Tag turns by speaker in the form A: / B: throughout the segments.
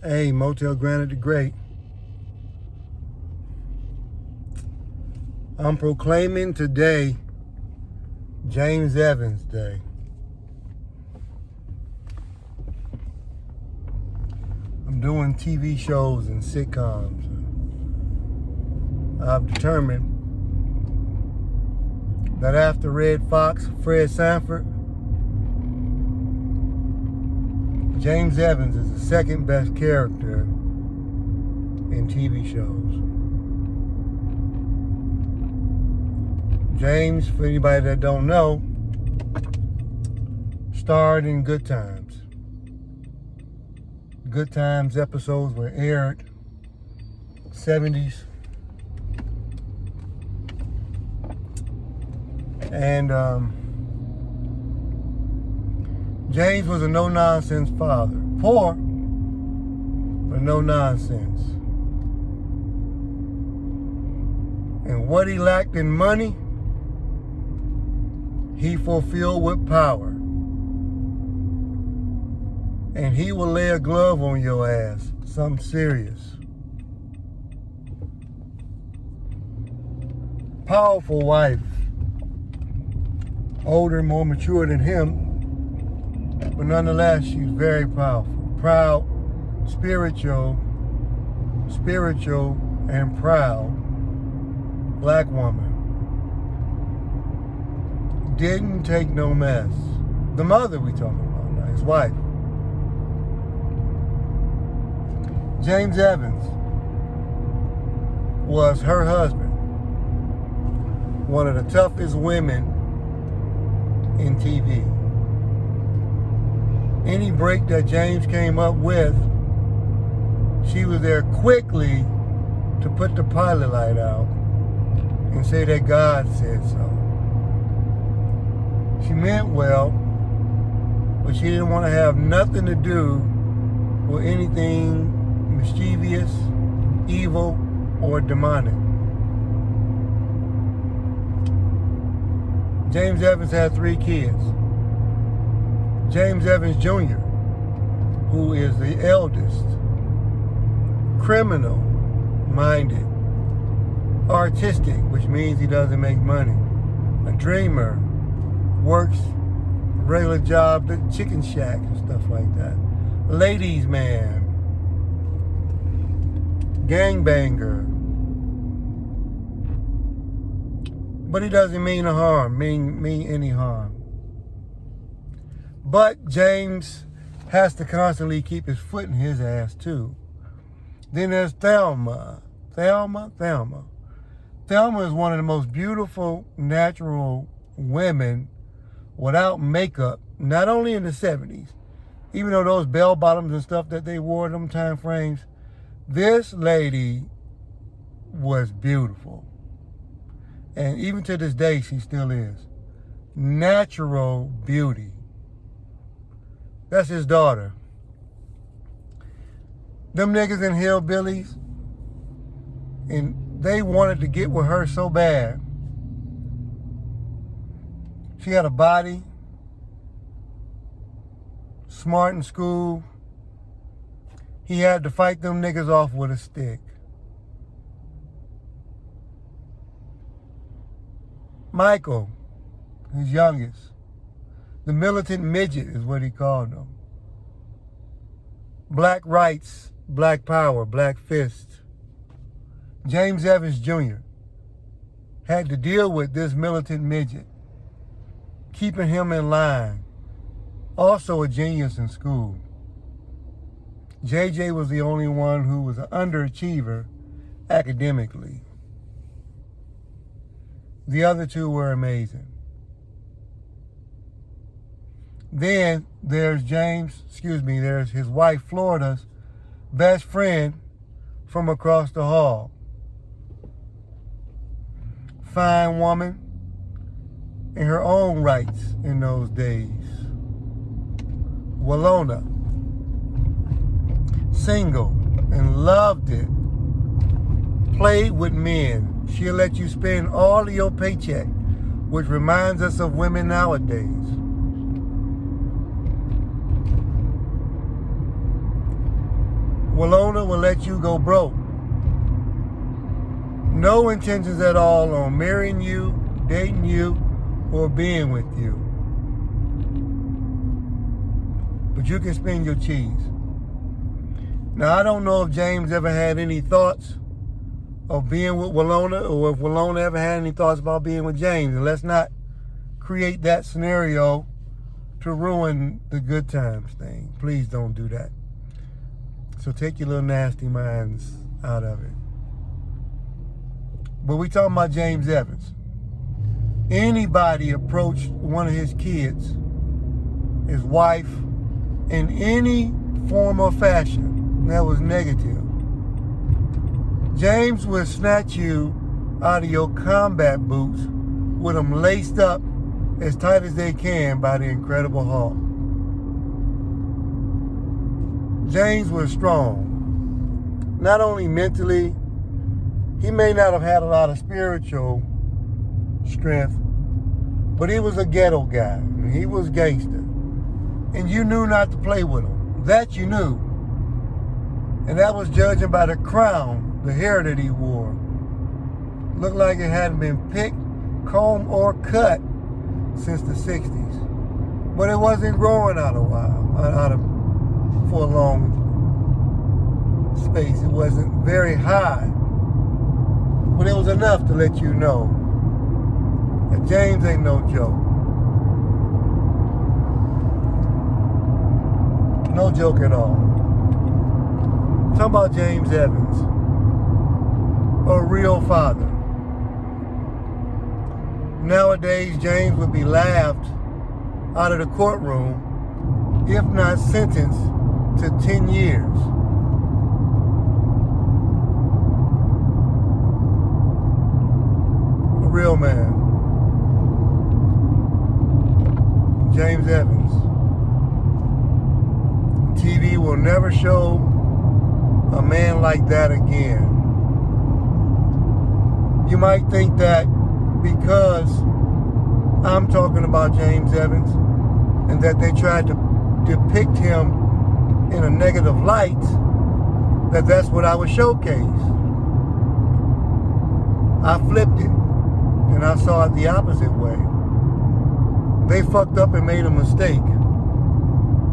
A: Hey, Motell Granite the Great. I'm proclaiming today James Evans Day. I'm doing TV shows and sitcoms. I've determined that after Red Fox, Fred Sanford, James Evans is the second best character in TV shows. James, for anybody that don't know, starred in Good Times. Good Times episodes were aired 70s. And James was a no-nonsense father. Poor, but no nonsense. And what he lacked in money, he fulfilled with power. And he will lay a glove on your ass, something serious. Powerful wife, older, more mature than him, but nonetheless, she's very powerful. Proud, spiritual, and proud black woman. Didn't take no mess. The mother we talking about now, his wife. James Evans was her husband. One of the toughest women in TV. Any break that James came up with, she was there quickly to put the pilot light out and say that God said so. She meant well, but she didn't want to have nothing to do with anything mischievous, evil, or demonic. James Evans had 3 kids. James Evans Jr., who is the eldest, criminal-minded, artistic, which means he doesn't make money, a dreamer, works regular job at Chicken Shack and stuff like that, ladies' man, gangbanger, but he doesn't mean any harm. But James has to constantly keep his foot in his ass too. Then there's Thelma. Thelma is one of the most beautiful natural women without makeup, not only in the 70s, even though those bell bottoms and stuff that they wore in them time frames, this lady was beautiful. And even to this day, she still is. Natural beauty. That's his daughter. Them niggas and hillbillies, and they wanted to get with her so bad. She had a body, smart in school. He had to fight them niggas off with a stick. Michael, his youngest, the militant midget is what he called them. Black rights, black power, black fist. James Evans Jr. had to deal with this militant midget, keeping him in line. Also a genius in school. JJ was the only one who was an underachiever academically. The other two were amazing. Then there's there's his wife, Florida's best friend from across the hall. Fine woman in her own rights in those days. Walona. Single and loved it. Played with men. She'll let you spend all of your paycheck, which reminds us of women nowadays. Walona will let you go broke. No intentions at all on marrying you, dating you, or being with you. But you can spend your cheese. Now, I don't know if James ever had any thoughts of being with Walona, or if Walona ever had any thoughts about being with James. And let's not create that scenario to ruin the good times thing. Please don't do that. So take your little nasty minds out of it. But we talking about James Evans. Anybody approached one of his kids, his wife, in any form or fashion that was negative, James will snatch you out of your combat boots with them laced up as tight as they can by the Incredible Hulk. James was strong. Not only mentally, he may not have had a lot of spiritual strength, but he was a ghetto guy. He was gangster. And you knew not to play with him. That you knew. And that was judging by the crown, the hair that he wore. Looked like it hadn't been picked, combed, or cut since the 60s. But it wasn't growing for a long space. It wasn't very high. But it was enough to let you know that James ain't no joke. No joke at all. Talk about James Evans, a real father. Nowadays, James would be laughed out of the courtroom, if not sentenced to 10 years. A real man. James Evans. TV will never show a man like that again. You might think that because I'm talking about James Evans and that they tried to depict him in a negative light, that that's what I would showcase. I flipped it and I saw it the opposite way. They fucked up and made a mistake.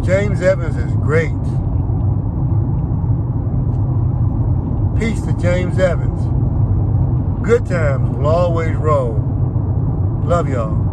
A: James Evans is great. Peace to James Evans. Good times will always roll. Love y'all.